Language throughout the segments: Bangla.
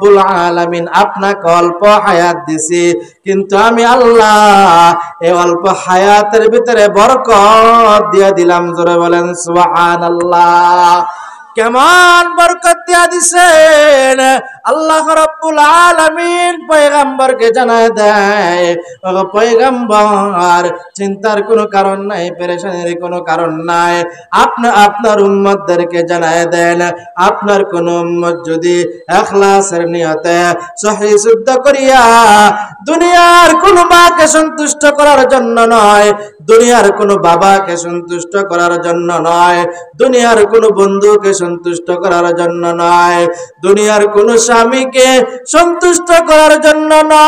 রব্বুল আলামিন আপনাকে অল্প হায়াত দিছি, কিন্তু আমি আল্লাহ এই অল্প হায়াতের ভিতরে বরকত দিয়ে দিলাম। জোরে বলেন সুবহানাল্লাহ। কেমন বরকত দিয়া দিছেন আল্লাহ রাব্বুল আলামিন পয়গম্বরকে জানায় দেয়, ও পয়গম্বর চিন্তার কোনো কারণ নাই, পেরেশানির কোনো কারণ নাই। আপনার উম্মতদেরকে জানায় দেন, আপনার কোন উম্মত যদি ইখলাসের নিয়তে সহিহ শুদ্ধ করিয়া দুনিয়ার কোন মাকে সন্তুষ্ট করার জন্য নয়, দুনিয়ার কোন বাবাকে সন্তুষ্ট করার জন্য নয়, দুনিয়ার কোন বন্ধুকে সন্তুষ্ট করার জন্য নয়, দুনিয়ার কোন স্বামীকে সন্তুষ্ট করার জন্য নয়,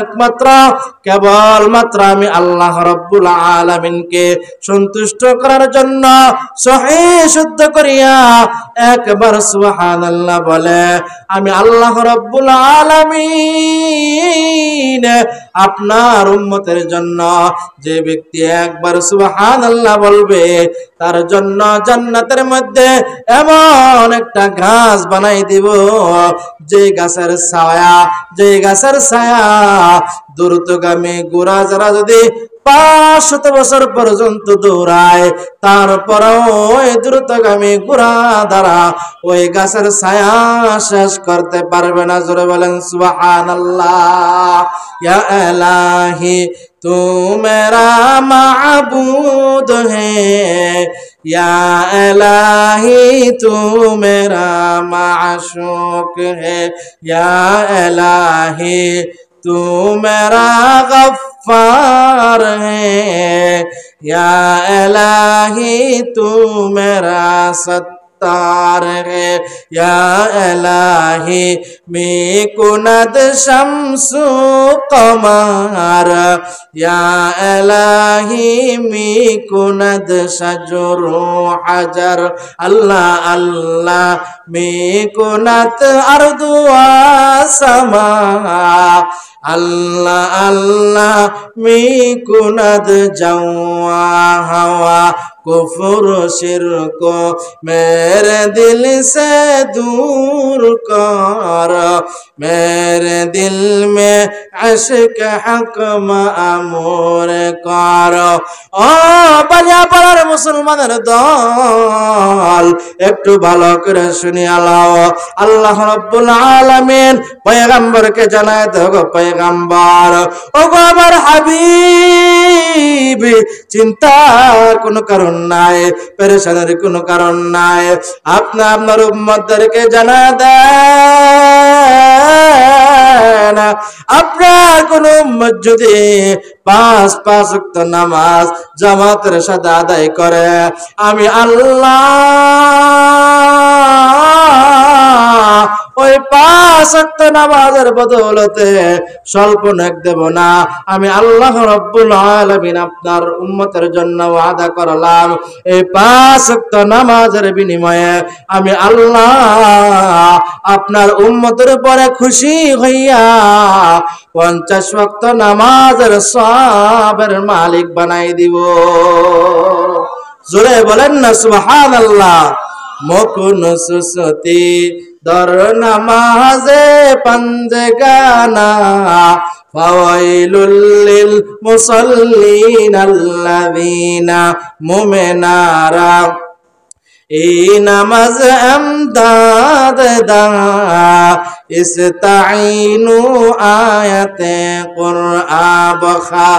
একমাত্র কেবলমাত্র আমি আল্লাহ রাব্বুল আলামিনকে সন্তুষ্ট করার জন্য সহিহ শুদ্ধ করিয়া একবার সুবহানাল্লাহ বলে আমি আল্লাহ রাব্বুল আলামিন আপনার উম্মতের জন্য যে ব্যক্তি একবার সুবহানাল্লাহ বলবে তার জন্য জান্নাতের মধ্যে এমন একটা গাছ বানাই দিব, যে গাছের ছায়া দ্রুতগামী ঘোড়া যারা যদি 500 বছর পর্যন্ত দৌড়ায়, তারপরেও ওই দ্রুতগামী ঘোড়া দ্বারা ওই গাছের ছায়া শেষ করতে পারবে না। জোরে বলেন সুবহানাল্লাহ। ইয়া ইলাহি তু মেরা মাবুদ হ্যায়, ইয়া ইলাহি তু মেরা মাশুক হ্যায়, ইয়া ইলাহি तू मेरा गफ्फार है, या इलाही तू मेरा सत्तार है, या इलाही मी कुनद शम्सु कमर, या इलाही मी कुनद शजरु हजर, अल्लाह अल्लाह मी कुनत अर्दु व समा, अल्लाह अल्लाह मी कुनद जवा हवा कुफर शिरक मेरे दिल से दूर कर, मेरे दिल में इश्क हक मामूर कर। ओ বালিয়া পাড়ার মুসলমানের দল, একটু ভালো করে শুনিয়া লও, আল্লাহ রাব্বুল আলামিন পয়গম্বরকে জানায় দাও, পয়গম্বর ও গো আমার হাবিব, চিন্তার কোনো কারণ নাই, পেরেশানির কোনো কারণ নাই, আপনি আপনার উম্মতদেরকে জানায় দেন, আপনার কোন উম্মত যদি 5 ওয়াক্ত নামাজ জামাতের সাথে আদায় করে, আমি আল্লাহ ওই 5 ওয়াক্ত নামাজের বদৌলতে স্বল্প নেক দেব না। আমি আল্লাহ রাব্বুল আলামিন আপনার উম্মতের জন্য ওয়াদা করলাম, এই 5 ওয়াক্ত নামাজের বিনিময়ে আমি আল্লাহ আপনার উম্মতের উপরে খুশি হইয়া 50 ওয়াক্ত নামাজের সওয়াবের মালিক বানাই দিব। জোরে বলেন না সুবহানাল্লাহ। মকুন সুসতি দর নামাজে পঞ্জগানা, ফাওয়াইলুল লিল মুসাল্লিন আল্লাযীনা মুমিনারা, এই নামাজ আমদাদ দা ইস্তাইনু আয়াতে কুরআ বখা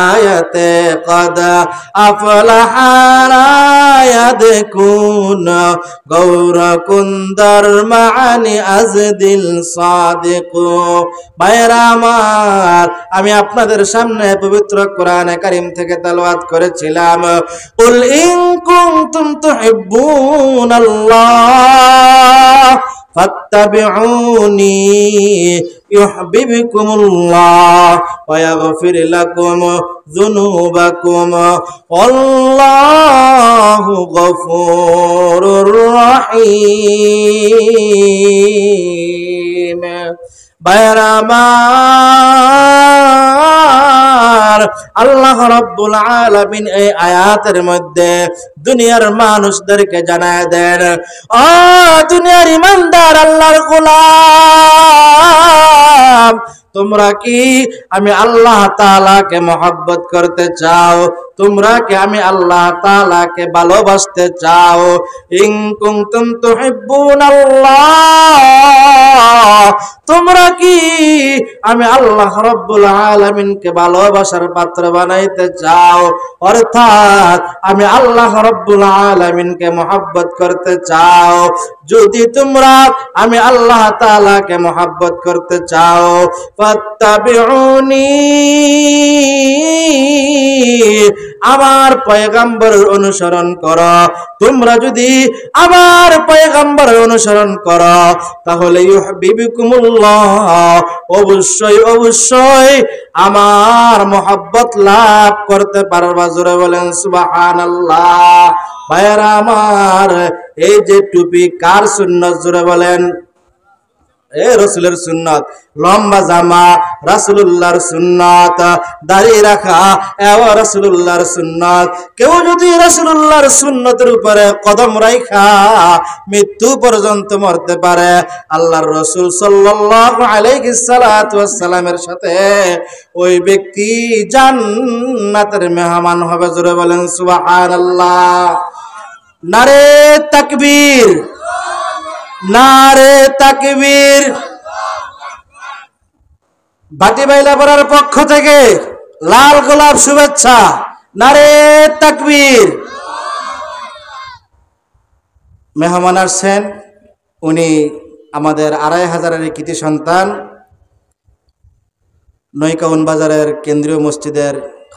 আয়াতে কদ আফলাহা ইয়াদকুন গৌর কুন্দর মানি আজদিল সাদিক। ভাইরা আমার, আমি আপনাদের সামনে পবিত্র কোরআনে কারীম থেকে তেলাওয়াত করেছিলাম, কুল ইন কুনতুম তুহিব্বুনাল্লাহ ফাত্তাবিউনি ইউহিব্বুকুমুল্লাহ ওয়া ইয়াগফির লাকুম যুনুবাকুম আল্লাহু গফুরুর রহিম। ভাইরা আমার, আমার আল্লাহ রাব্বুল আলামিন এই আয়াতের মধ্যে দুনিয়ার মানুষদেরকে জানায় দেন, ও দুনিয়ার ইমানদার আল্লাহর গোলাম, তোমরা কি আমি আল্লাহ তাআলাকে মহব্বত করতে চাও? তোমরা কি আমি আল্লাহ তাআলাকে ভালোবাসতে চাও? ইন কুনতুম তুহিব্বুনাল্লাহ, তোমরা কি আমি আল্লাহ রাব্বুল আলামিনকে ভালোবাসার পাত্র বানাইতে চাও? অর্থাৎ আমি আল্লাহ রাব্বুল আলামিনকে মহব্বত করতে চাও। যদি তোমরা আমি আল্লাহ তাআলাকে মহব্বত করতে চাও, ফাত্তাবিউনি, আমার পয়গম্বরের অনুসরণ করো। তোমরা যদি আমার পয়গম্বরের অনুসরণ করো তাহলে ইউহিব্বুকুমুল্লাহ, অবশ্যই অবশ্যই আমার মহব্বত লাভ করতে পারবা। জোরে বলেন সুবহানাল্লাহ। ভাইরা আমার, এই যে টুপি কার সুন্নাত? জোরে বলেন। রাসূলের সুন্নাত। লম্বা জামা রাসূলুল্লাহর সুন্নাত। দাড়ি রাখা রাসূলুল্লাহর সুন্নাত। কেউ যদি রাসূলুল্লাহর সুন্নতের উপরে কদম রাখা মৃত্যু পর্যন্ত মরতে পারে, আল্লাহর রাসূল সাল্লাল্লাহু আলাইহি সাল্লাতু ওয়াস সালামের সাথে ওই ব্যক্তি জান্নাতের মেহমান হবে। জোরে বলেন সুবহানাল্লাহ। নারে তাকবীর, নারে তাকবীর। বাটিবাইলাপাড়ার পক্ষ থেকে লাল গোলাপ শুভেচ্ছা। নারে তাকবীর। মেহমান আসছেন, উনি আমাদের 2500 কৃতি সন্তান, নৈকাউন বাজারের কেন্দ্রীয় মসজিদের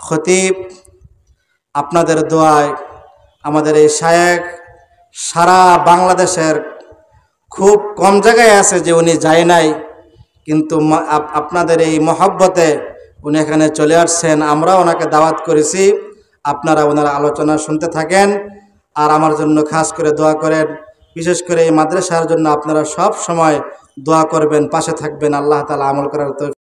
খতিব। আপনাদের দোয়ায় আমাদের এই শায়েখ সারা বাংলাদেশের খুব কম জায়গায় আছে যে উনি যায় নাই, কিন্তু আপনাদের এই মহব্বতে উনি এখানে চলে আসছেন। আমরা ওনাকে দাওয়াত করেছি, আপনারা ওনার আলোচনা শুনতে থাকেন আর আমার জন্য খাস করে দোয়া করেন। বিশেষ করে এই মাদ্রাসার জন্য আপনারা সব সময় দোয়া করবেন, পাশে থাকবেন। আল্লাহ তাআলা আমল করার তৌফিক